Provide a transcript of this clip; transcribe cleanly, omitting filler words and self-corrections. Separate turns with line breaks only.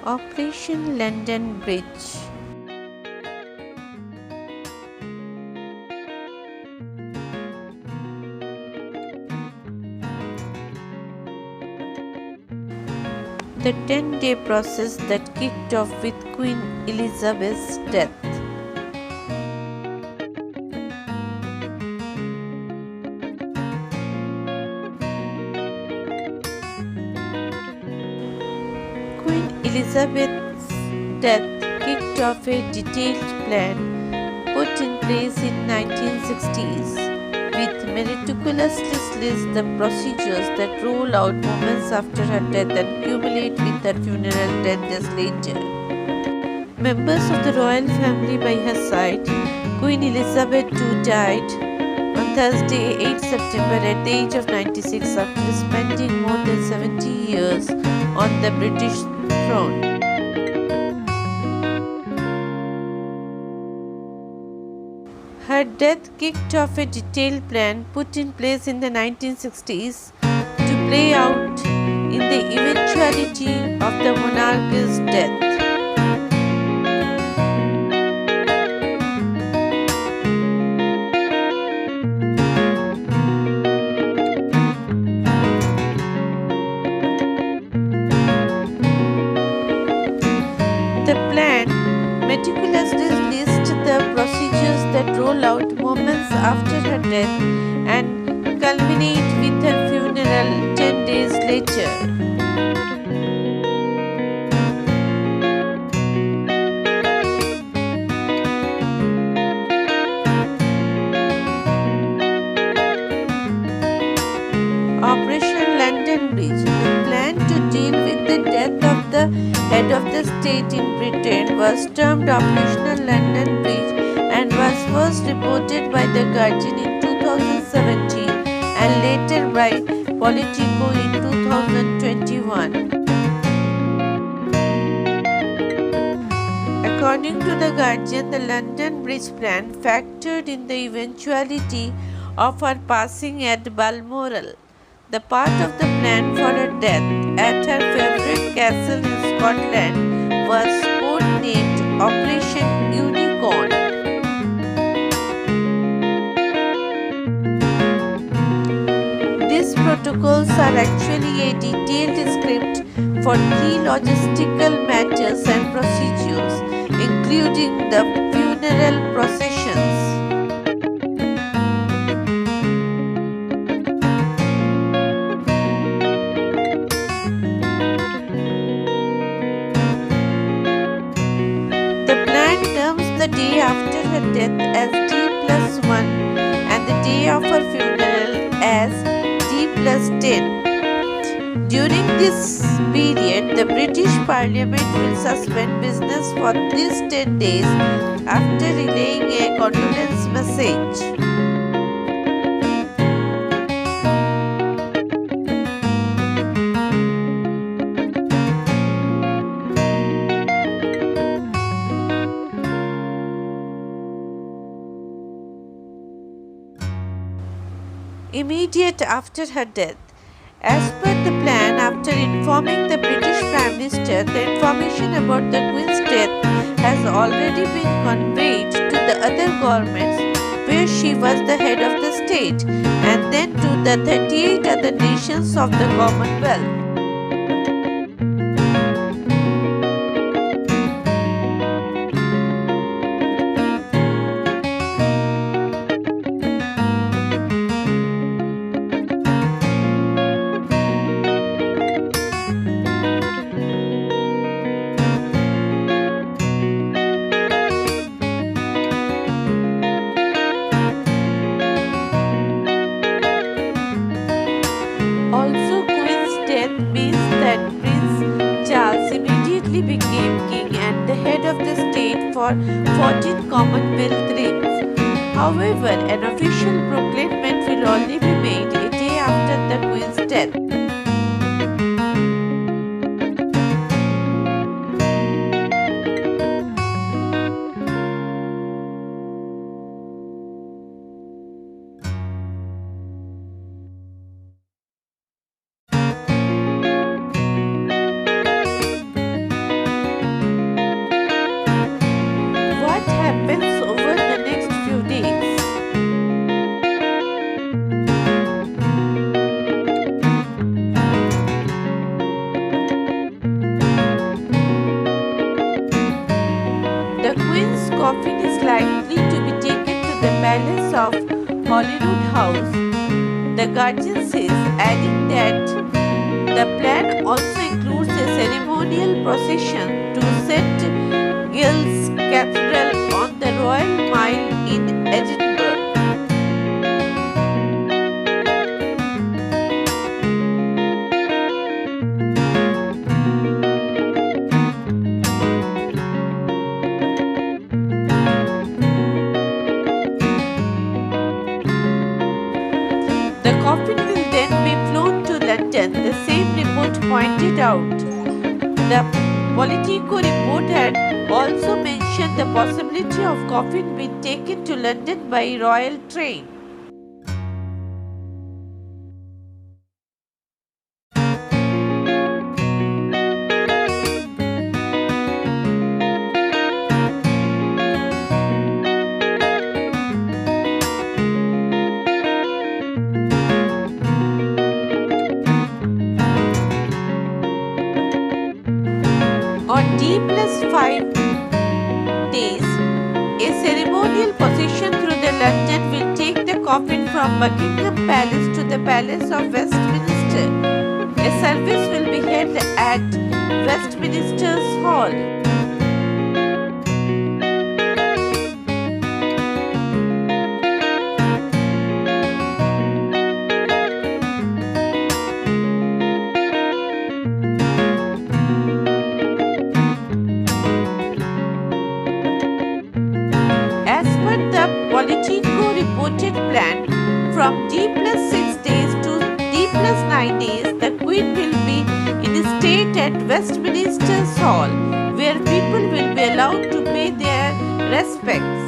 Operation London Bridge. The 10-day process that kicked off with Queen Elizabeth's death. Queen Elizabeth's death kicked off a detailed plan put in place in 1960s, with meticulously list the procedures that roll out moments after her death and culminate with her funeral 10 days later. Members of the royal family by her side, Queen Elizabeth II died on Thursday, 8 September at the age of 96 after spending more than 70 years on the British throne. Her death kicked off a detailed plan put in place in the 1960s to play out in the eventuality of the monarch's death. The plan meticulously lists the procedures that roll out moments after her death and culminate with her funeral 10 days later. Operation London Bridge. The plan to deal with the death of the head of the state in Britain was termed Operation London Bridge and was first reported by The Guardian in 2017 and later by Politico in 2021. According to The Guardian, the London Bridge plan factored in the eventuality of her passing at Balmoral. The part of the plan for her death at her favorite castle in Scotland was codenamed Operation Unicorn. These protocols are actually a detailed script for key logistical matters and procedures, including the funeral processions. The day after her death as D+1 and the day of her funeral as D+10. During this period, the British Parliament will suspend business for these 10 days after relaying a condolence message. Immediate after her death. As per the plan, after informing the British Prime Minister, the information about the Queen's death has already been conveyed to the other governments where she was the head of the state and then to the 38 other nations of the Commonwealth. Also, Queen's death means that Prince Charles immediately became king and the head of the state for 14 Commonwealth reigns. However, an official proclamation will only be made a day after the Queen's death. happens over the next few days. The Queen's coffin is likely to be taken to the palace of Holyrood House, the Guardian says, adding that the plan also includes a ceremonial procession to St. Giles Cathedral on the Royal Mile in Edinburgh. The coffin will then be flown to London, the same report pointed out. The Politico report had also mentioned the possibility of coffin being taken to London by royal train. On D+5 days, a ceremonial procession through the London will take the coffin from Buckingham Palace to the Palace of Westminster. A service will be held at Westminster's Hall. Politico reported plan from D+6 days to D+9 days, the Queen will be in state at Westminster's Hall, where people will be allowed to pay their respects.